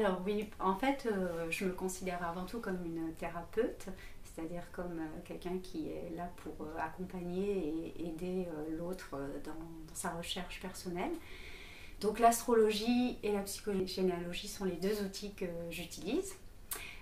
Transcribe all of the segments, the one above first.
Alors oui, en fait, je me considère avant tout comme une thérapeute, c'est-à-dire comme quelqu'un qui est là pour accompagner et aider l'autre dans sa recherche personnelle. Donc l'astrologie et la psychogénéalogie sont les deux outils que j'utilise.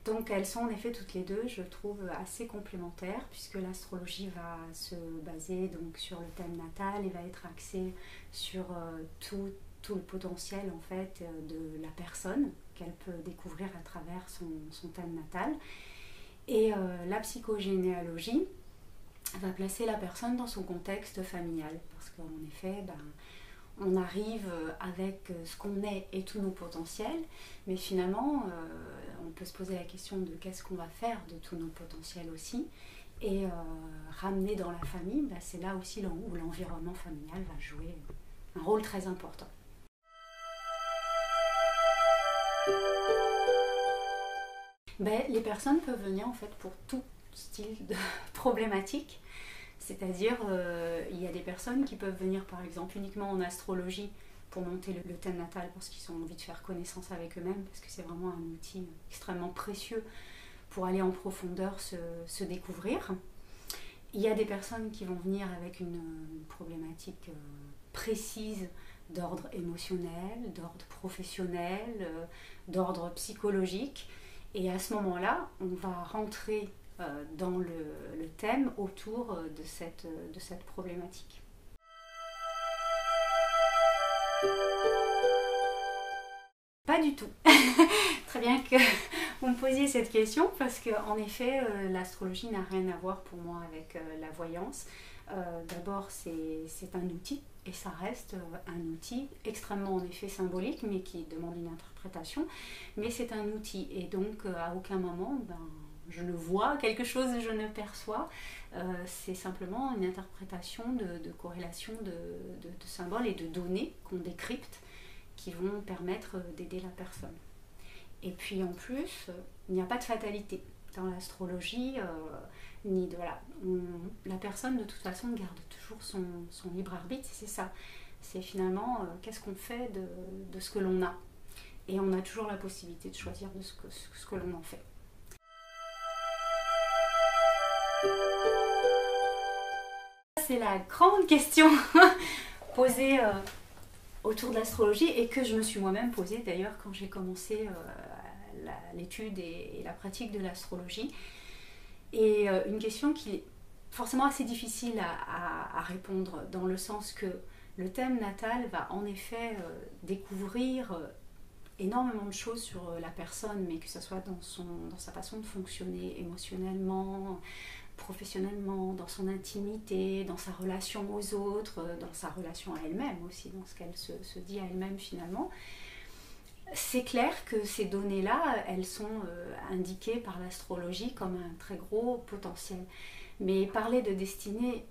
Donc elles sont en effet toutes les deux, je trouve, assez complémentaires, puisque l'astrologie va se baser donc sur le thème natal et va être axée sur tout le potentiel en fait de la personne qu'elle peut découvrir à travers son thème natal. Et la psychogénéalogie va placer la personne dans son contexte familial, parce qu'en effet, on arrive avec ce qu'on est et tous nos potentiels, mais finalement, on peut se poser la question de qu'est-ce qu'on va faire de tous nos potentiels aussi, et ramener dans la famille, c'est là aussi où l'environnement familial va jouer un rôle très important. Les personnes peuvent venir en fait pour tout style de problématique. C'est-à-dire, il y a des personnes qui peuvent venir par exemple uniquement en astrologie pour monter le thème natal parce qu'ils ont envie de faire connaissance avec eux-mêmes, parce que c'est vraiment un outil extrêmement précieux pour aller en profondeur se découvrir. Il y a des personnes qui vont venir avec une problématique précise d'ordre émotionnel, d'ordre professionnel, d'ordre psychologique. Et à ce moment-là, on va rentrer dans le thème autour de cette problématique. Pas du tout. Très bien que vous me posiez cette question, parce qu'en effet, l'astrologie n'a rien à voir pour moi avec la voyance. D'abord, c'est un outil, et ça reste un outil extrêmement en effet symbolique, mais qui demande une interprétation. Mais c'est un outil, et donc à aucun moment, je ne vois quelque chose, je ne perçois. C'est simplement une interprétation de corrélation de symboles et de données qu'on décrypte, qui vont permettre d'aider la personne. Et puis en plus, il n'y a pas de fatalité dans l'astrologie, la personne de toute façon garde toujours son libre arbitre, c'est ça. C'est finalement qu'est-ce qu'on fait de ce que l'on a. Et on a toujours la possibilité de choisir de ce que l'on en fait. C'est la grande question posée autour de l'astrologie, et que je me suis moi-même posée d'ailleurs quand j'ai commencé l'étude et la pratique de l'astrologie. Et une question qui est forcément assez difficile à répondre, dans le sens que le thème natal va en effet découvrir énormément de choses sur la personne, mais que ce soit dans sa façon de fonctionner émotionnellement, professionnellement, dans son intimité, dans sa relation aux autres, dans sa relation à elle-même aussi, dans ce qu'elle se dit à elle-même finalement. C'est clair que ces données-là, elles sont indiquées par l'astrologie comme un très gros potentiel. Mais parler de destinée,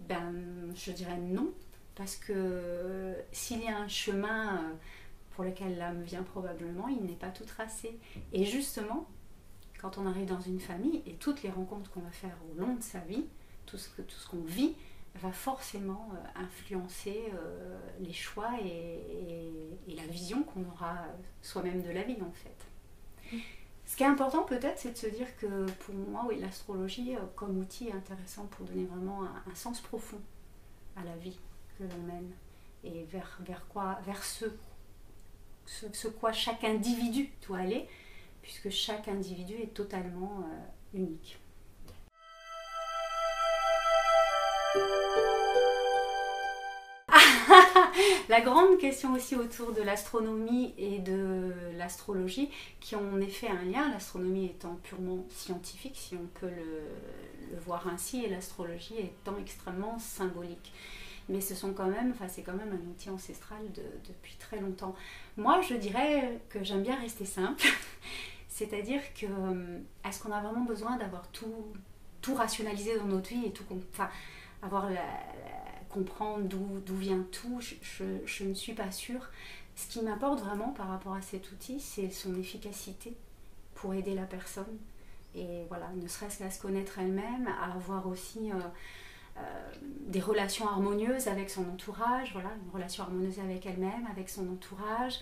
je dirais non, parce que s'il y a un chemin pour lequel l'âme vient probablement, il n'est pas tout tracé. Et justement, quand on arrive dans une famille, et toutes les rencontres qu'on va faire au long de sa vie, tout ce qu'on vit, va forcément influencer les choix et la vision qu'on aura soi-même de la vie en fait. Ce qui est important peut-être, c'est de se dire que pour moi, oui, l'astrologie comme outil est intéressant pour donner vraiment un sens profond à la vie que l'on mène, et vers ce quoi chaque individu doit aller, puisque chaque individu est totalement unique. La grande question aussi autour de l'astronomie et de l'astrologie, qui ont en effet un lien, l'astronomie étant purement scientifique, si on peut le voir ainsi, et l'astrologie étant extrêmement symbolique. Mais c'est quand même un outil ancestral depuis très longtemps. Moi, je dirais que j'aime bien rester simple, c'est-à-dire que est-ce qu'on a vraiment besoin d'avoir tout rationalisé dans notre vie et comprendre d'où vient tout, je ne suis pas sûre. Ce qui m'importe vraiment par rapport à cet outil, c'est son efficacité pour aider la personne. Et voilà, ne serait-ce qu'à se connaître elle-même, à avoir aussi des relations harmonieuses avec son entourage, voilà, une relation harmonieuse avec elle-même, avec son entourage,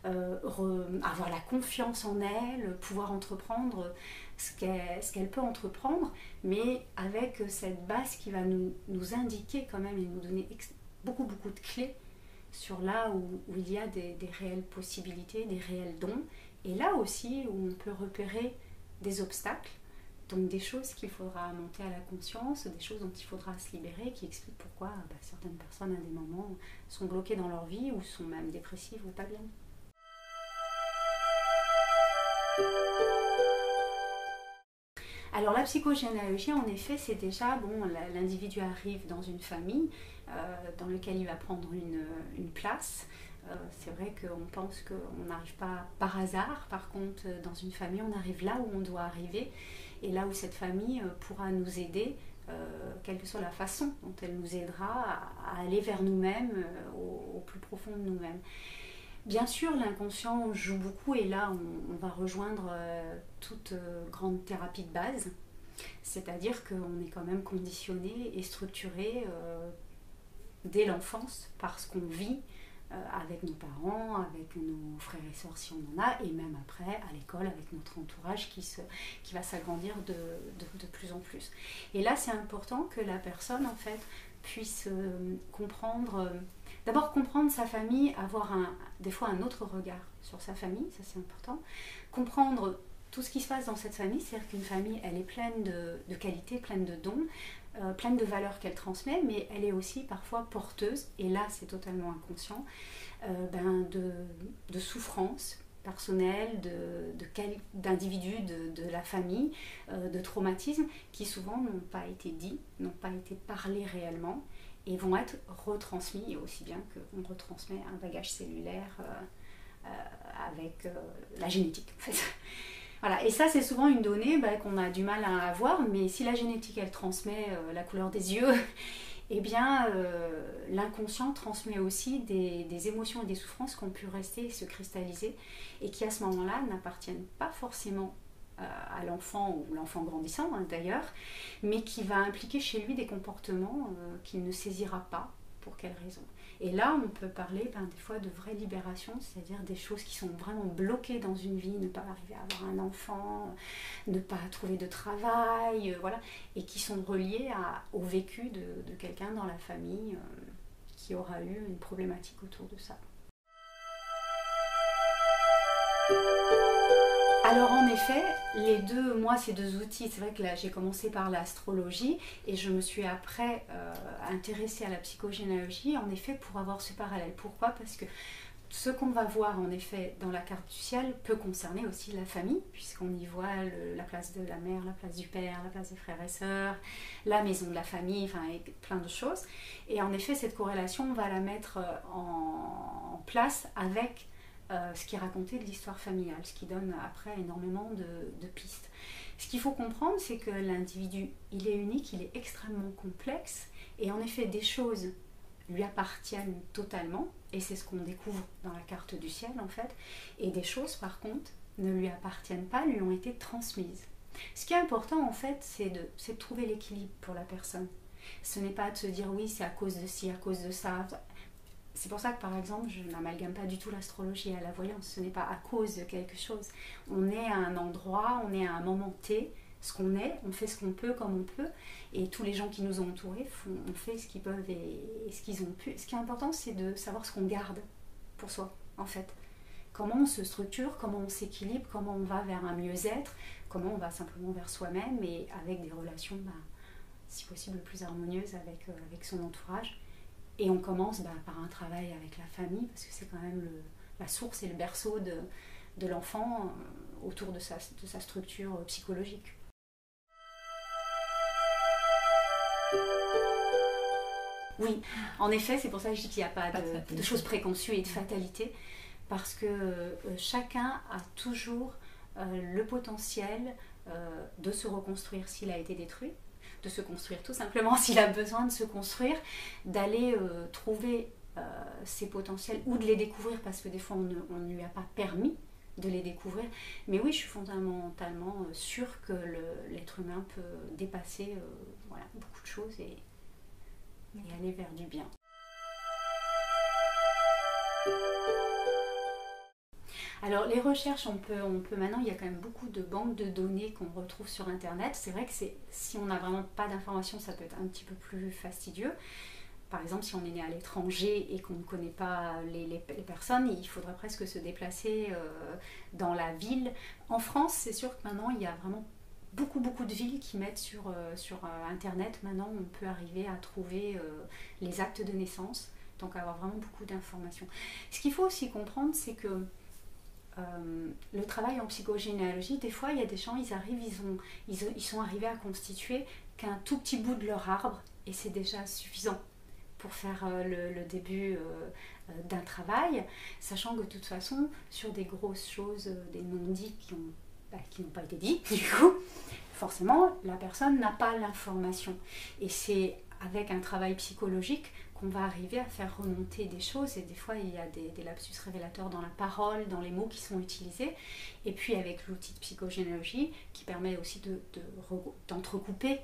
avoir la confiance en elle, pouvoir entreprendre ce qu'elle peut entreprendre, mais avec cette base qui va nous indiquer quand même et nous donner beaucoup de clés sur là où il y a des réelles possibilités, des réels dons, et là aussi où on peut repérer des obstacles, donc des choses qu'il faudra monter à la conscience, des choses dont il faudra se libérer, qui expliquent pourquoi certaines personnes à des moments sont bloquées dans leur vie ou sont même dépressives ou pas bien. Alors la psychogénéalogie, en effet, c'est déjà, bon, l'individu arrive dans une famille dans laquelle il va prendre une place. C'est vrai qu'on pense qu'on n'arrive pas par hasard, par contre dans une famille on arrive là où on doit arriver et là où cette famille pourra nous aider, quelle que soit la façon dont elle nous aidera à aller vers nous-mêmes, au plus profond de nous-mêmes. Bien sûr, l'inconscient joue beaucoup et là on va rejoindre toute grande thérapie de base, c'est-à-dire qu'on est quand même conditionné et structuré dès l'enfance par ce qu'on vit avec nos parents, avec nos frères et sœurs si on en a, et même après à l'école avec notre entourage qui va s'agrandir de plus en plus. Et là c'est important que la personne en fait puisse comprendre, d'abord comprendre sa famille, avoir des fois un autre regard sur sa famille, ça c'est important, comprendre tout ce qui se passe dans cette famille, c'est-à-dire qu'une famille elle est pleine de qualités, pleine de dons, pleine de valeurs qu'elle transmet, mais elle est aussi parfois porteuse, et là c'est totalement inconscient, de souffrances personnelles, d'individus de la famille, de traumatismes qui souvent n'ont pas été dits, n'ont pas été parlés réellement, et vont être retransmis, aussi bien qu'on retransmet un bagage cellulaire avec la génétique en fait. Voilà, et ça c'est souvent une donnée qu'on a du mal à avoir, mais si la génétique elle transmet la couleur des yeux, eh bien l'inconscient transmet aussi des émotions et des souffrances qui ont pu rester et se cristalliser, et qui à ce moment-là n'appartiennent pas forcément à l'enfant ou l'enfant grandissant d'ailleurs, mais qui va impliquer chez lui des comportements qu'il ne saisira pas pour quelle raison. Et là, on peut parler des fois de vraie libération, c'est-à-dire des choses qui sont vraiment bloquées dans une vie, ne pas arriver à avoir un enfant, ne pas trouver de travail, voilà, et qui sont reliées au vécu de quelqu'un dans la famille qui aura eu une problématique autour de ça. Alors en effet, ces deux outils, c'est vrai que là j'ai commencé par l'astrologie et je me suis après intéressée à la psychogénéalogie, en effet pour avoir ce parallèle. Pourquoi ? Parce que ce qu'on va voir en effet dans la carte du ciel peut concerner aussi la famille, puisqu'on y voit la place de la mère, la place du père, la place des frères et sœurs, la maison de la famille, enfin et plein de choses. Et en effet cette corrélation, on va la mettre en place avec ce qui est raconté de l'histoire familiale, ce qui donne après énormément de pistes. Ce qu'il faut comprendre, c'est que l'individu, il est unique, il est extrêmement complexe, et en effet des choses lui appartiennent totalement, et c'est ce qu'on découvre dans la carte du ciel en fait, et des choses par contre ne lui appartiennent pas, lui ont été transmises. Ce qui est important en fait, c'est de trouver l'équilibre pour la personne. Ce n'est pas de se dire oui c'est à cause de ci, à cause de ça. C'est pour ça que par exemple je n'amalgame pas du tout l'astrologie à la voyance, ce n'est pas à cause de quelque chose. On est à un endroit, on est à un moment T, ce qu'on est, on fait ce qu'on peut comme on peut, et tous les gens qui nous ont entourés ont fait ce qu'ils peuvent et ce qu'ils ont pu. Ce qui est important c'est de savoir ce qu'on garde pour soi en fait. Comment on se structure, comment on s'équilibre, comment on va vers un mieux-être, comment on va simplement vers soi-même et avec des relations si possible plus harmonieuses avec son entourage. Et on commence par un travail avec la famille, parce que c'est quand même la source et le berceau de l'enfant autour de sa structure psychologique. Oui, en effet, c'est pour ça que je dis qu'il n'y a pas de choses préconçues et de fatalité, parce que chacun a toujours le potentiel de se reconstruire s'il a été détruit, de se construire tout simplement s'il a besoin de se construire, d'aller trouver ses potentiels ou de les découvrir parce que des fois on ne lui a pas permis de les découvrir. Mais oui, je suis fondamentalement sûre que l'être humain peut dépasser beaucoup de choses. Et... Oui. aller vers du bien. Alors les recherches, on peut maintenant, il y a quand même beaucoup de banques de données qu'on retrouve sur internet. C'est vrai que si on n'a vraiment pas d'informations, ça peut être un petit peu plus fastidieux. Par exemple, si on est né à l'étranger et qu'on ne connaît pas les personnes, il faudrait presque se déplacer dans la ville. En France, c'est sûr que maintenant, il y a vraiment beaucoup de villes qui mettent sur internet. Maintenant, on peut arriver à trouver les actes de naissance, donc avoir vraiment beaucoup d'informations. Ce qu'il faut aussi comprendre, c'est que le travail en psychogénéalogie, des fois il y a des gens, ils sont arrivés à constituer qu'un tout petit bout de leur arbre et c'est déjà suffisant pour faire le début d'un travail, sachant que de toute façon sur des grosses choses, des non-dits qui n'ont pas été dits, du coup forcément la personne n'a pas l'information et c'est avec un travail psychologique qu'on va arriver à faire remonter des choses et des fois il y a des lapsus révélateurs dans la parole, dans les mots qui sont utilisés et puis avec l'outil de psychogénéalogie qui permet aussi d'entrecouper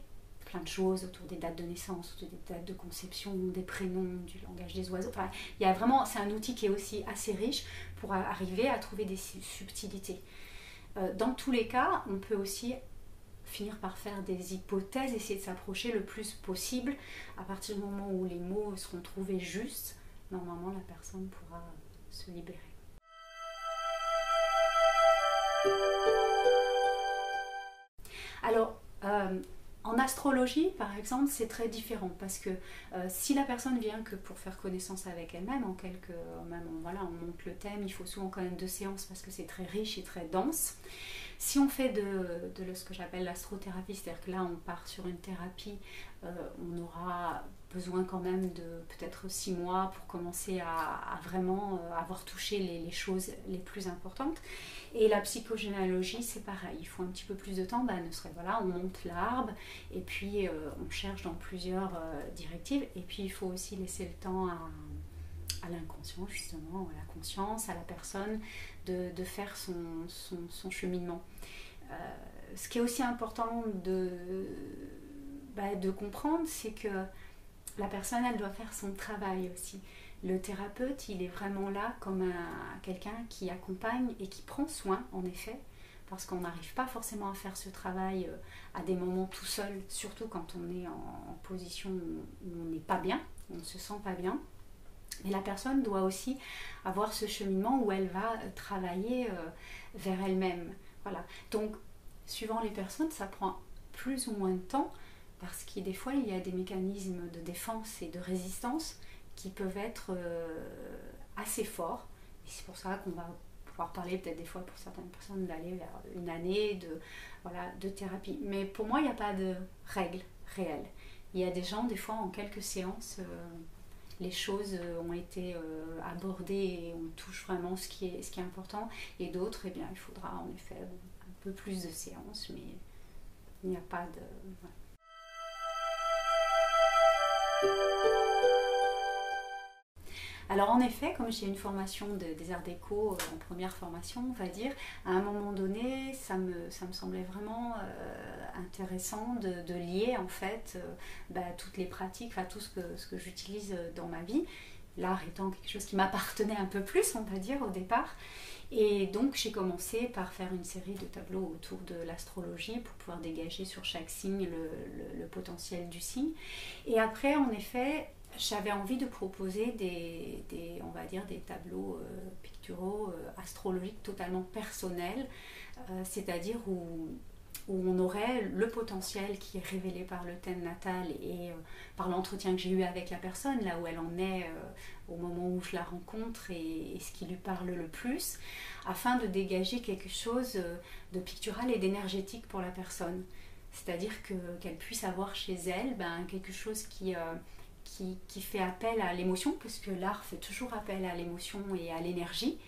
plein de choses autour des dates de naissance, autour des dates de conception, des prénoms, du langage des oiseaux. Enfin, il y a vraiment, c'est un outil qui est aussi assez riche pour arriver à trouver des subtilités. Dans tous les cas, on peut aussi finir par faire des hypothèses, essayer de s'approcher le plus possible. À partir du moment où les mots seront trouvés justes, normalement la personne pourra se libérer. Alors, en astrologie, par exemple, c'est très différent parce que si la personne vient que pour faire connaissance avec elle-même, voilà, on monte le thème, il faut souvent quand même 2 séances parce que c'est très riche et très dense. Si on fait de ce que j'appelle l'astrothérapie, c'est-à-dire que là on part sur une thérapie, on aura besoin quand même de peut-être 6 mois pour commencer à vraiment avoir touché les choses les plus importantes. Et la psychogénéalogie, c'est pareil, il faut un petit peu plus de temps, voilà, on monte l'arbre et puis on cherche dans plusieurs directives et puis il faut aussi laisser le temps à l'inconscient justement, à la conscience, à la personne de faire son cheminement. Ce qui est aussi important de comprendre, c'est que la personne, elle doit faire son travail aussi. Le thérapeute, il est vraiment là comme quelqu'un qui accompagne et qui prend soin, en effet, parce qu'on n'arrive pas forcément à faire ce travail à des moments tout seul, surtout quand on est en position où on n'est pas bien, on ne se sent pas bien. Mais la personne doit aussi avoir ce cheminement où elle va travailler vers elle-même. Voilà. Donc, suivant les personnes, ça prend plus ou moins de temps parce que des fois, il y a des mécanismes de défense et de résistance qui peuvent être assez forts. Et c'est pour ça qu'on va pouvoir parler peut-être des fois pour certaines personnes d'aller vers une année de thérapie. Mais pour moi, il n'y a pas de règle réelle. Il y a des gens, des fois, en quelques séances, les choses ont été abordées et on touche vraiment ce qui est important. Et d'autres, eh bien, il faudra en effet un peu plus de séances, mais il n'y a pas de... Voilà. Alors en effet, comme j'ai une formation des arts déco en première formation, on va dire, à un moment donné, ça me semblait vraiment intéressant de lier en fait toutes les pratiques, tout ce que j'utilise dans ma vie, l'art étant quelque chose qui m'appartenait un peu plus, on va dire, au départ. Et donc j'ai commencé par faire une série de tableaux autour de l'astrologie pour pouvoir dégager sur chaque signe le potentiel du signe. Et après, en effet, j'avais envie de proposer on va dire des tableaux picturaux astrologiques totalement personnels, c'est-à-dire où on aurait le potentiel qui est révélé par le thème natal et par l'entretien que j'ai eu avec la personne, là où elle en est au moment où je la rencontre et ce qui lui parle le plus, afin de dégager quelque chose de pictural et d'énergétique pour la personne. C'est-à-dire qu'elle puisse avoir chez elle quelque chose qui fait appel à l'émotion, parce que l'art fait toujours appel à l'émotion et à l'énergie,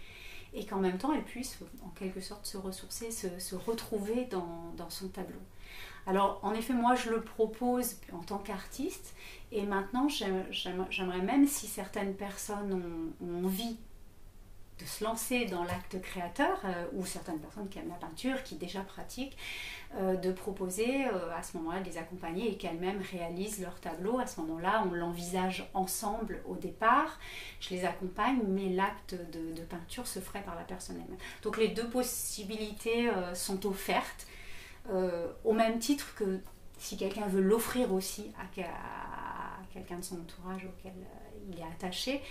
et qu'en même temps elle puisse en quelque sorte se ressourcer, se retrouver dans son tableau. Alors en effet, moi je le propose en tant qu'artiste, et maintenant j'aimerais même, si certaines personnes ont envie de se lancer dans l'acte créateur, ou certaines personnes qui aiment la peinture, qui déjà pratiquent, de proposer à ce moment-là de les accompagner et qu'elles-mêmes réalisent leur tableau. À ce moment-là, on l'envisage ensemble au départ, je les accompagne, mais l'acte de peinture se ferait par la personne elle-même. Donc les deux possibilités sont offertes, au même titre que si quelqu'un veut l'offrir aussi à quelqu'un de son entourage auquel il est attaché,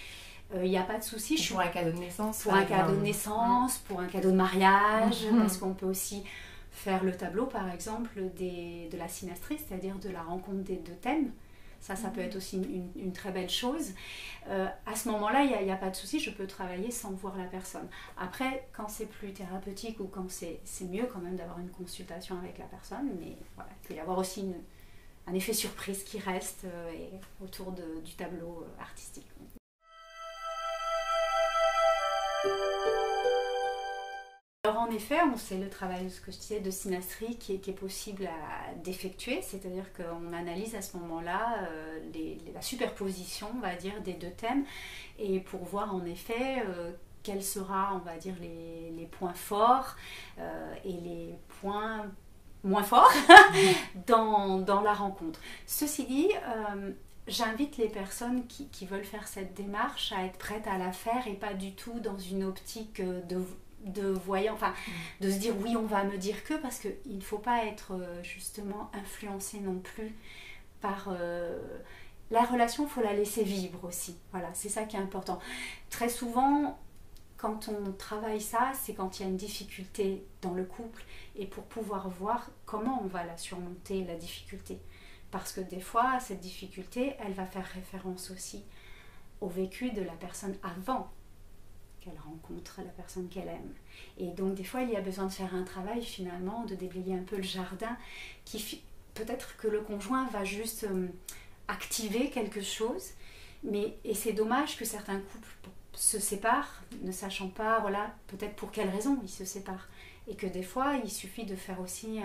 il n'y a pas de souci. Pour un cadeau de naissance. Pour un cadeau de naissance, pour un cadeau de mariage, parce qu'on peut aussi faire le tableau, par exemple, de la synastrie, c'est-à-dire de la rencontre des deux thèmes. Ça peut être aussi une très belle chose. À ce moment-là, il n'y a pas de souci, je peux travailler sans voir la personne. Après, quand c'est plus thérapeutique ou quand c'est mieux quand même d'avoir une consultation avec la personne, mais voilà, il peut y avoir aussi un effet surprise qui reste autour du tableau artistique. Alors en effet, c'est le travail, ce que je disais, de synastrie qui est possible d'effectuer, c'est-à-dire qu'on analyse à ce moment-là la superposition, on va dire, des deux thèmes, et pour voir en effet quels sera, on va dire, les points forts et les points moins forts dans la rencontre. Ceci dit, j'invite les personnes qui veulent faire cette démarche à être prêtes à la faire et pas du tout dans une optique de voyant, enfin de se dire oui on va me dire que, parce qu'il ne faut pas être justement influencé non plus par la relation, il faut la laisser vivre aussi, voilà, c'est ça qui est important. Très souvent quand on travaille ça, c'est quand il y a une difficulté dans le couple, et pour pouvoir voir comment on va la surmonter, la difficulté, parce que des fois cette difficulté elle va faire référence aussi au vécu de la personne avant qu'elle rencontre la personne qu'elle aime. Et donc des fois il y a besoin de faire un travail finalement, de déblayer un peu le jardin, peut-être que le conjoint va juste activer quelque chose, et c'est dommage que certains couples se séparent, ne sachant pas, voilà, peut-être pour quelles raisons ils se séparent. Et que des fois, il suffit de faire aussi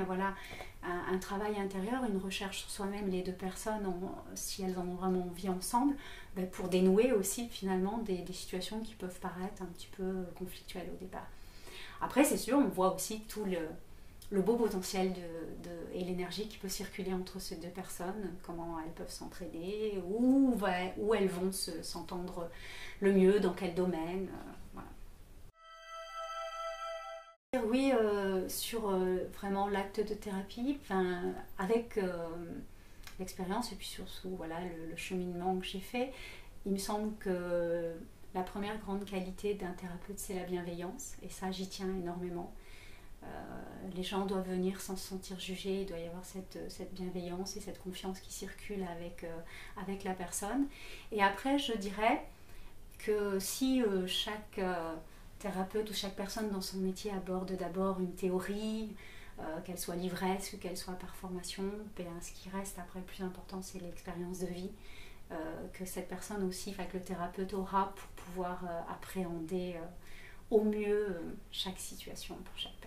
un travail intérieur, une recherche sur soi-même, les deux personnes, si elles en ont vraiment envie ensemble, pour dénouer aussi finalement des situations qui peuvent paraître un petit peu conflictuelles au départ. Après, c'est sûr, on voit aussi tout le beau potentiel et l'énergie qui peut circuler entre ces deux personnes, comment elles peuvent s'entraider, où elles vont s'entendre le mieux, dans quel domaine, voilà. Oui, sur vraiment l'acte de thérapie, avec l'expérience et puis surtout voilà, le cheminement que j'ai fait, il me semble que la première grande qualité d'un thérapeute, c'est la bienveillance, et ça j'y tiens énormément. Les gens doivent venir sans se sentir jugés, il doit y avoir cette bienveillance et cette confiance qui circule avec la personne. Et après, je dirais que si chaque thérapeute ou chaque personne dans son métier aborde d'abord une théorie, qu'elle soit livresque ou qu'elle soit par formation, ce qui reste après le plus important, c'est l'expérience de vie que cette personne aussi, que le thérapeute aura pour pouvoir appréhender au mieux chaque situation pour chaque personne.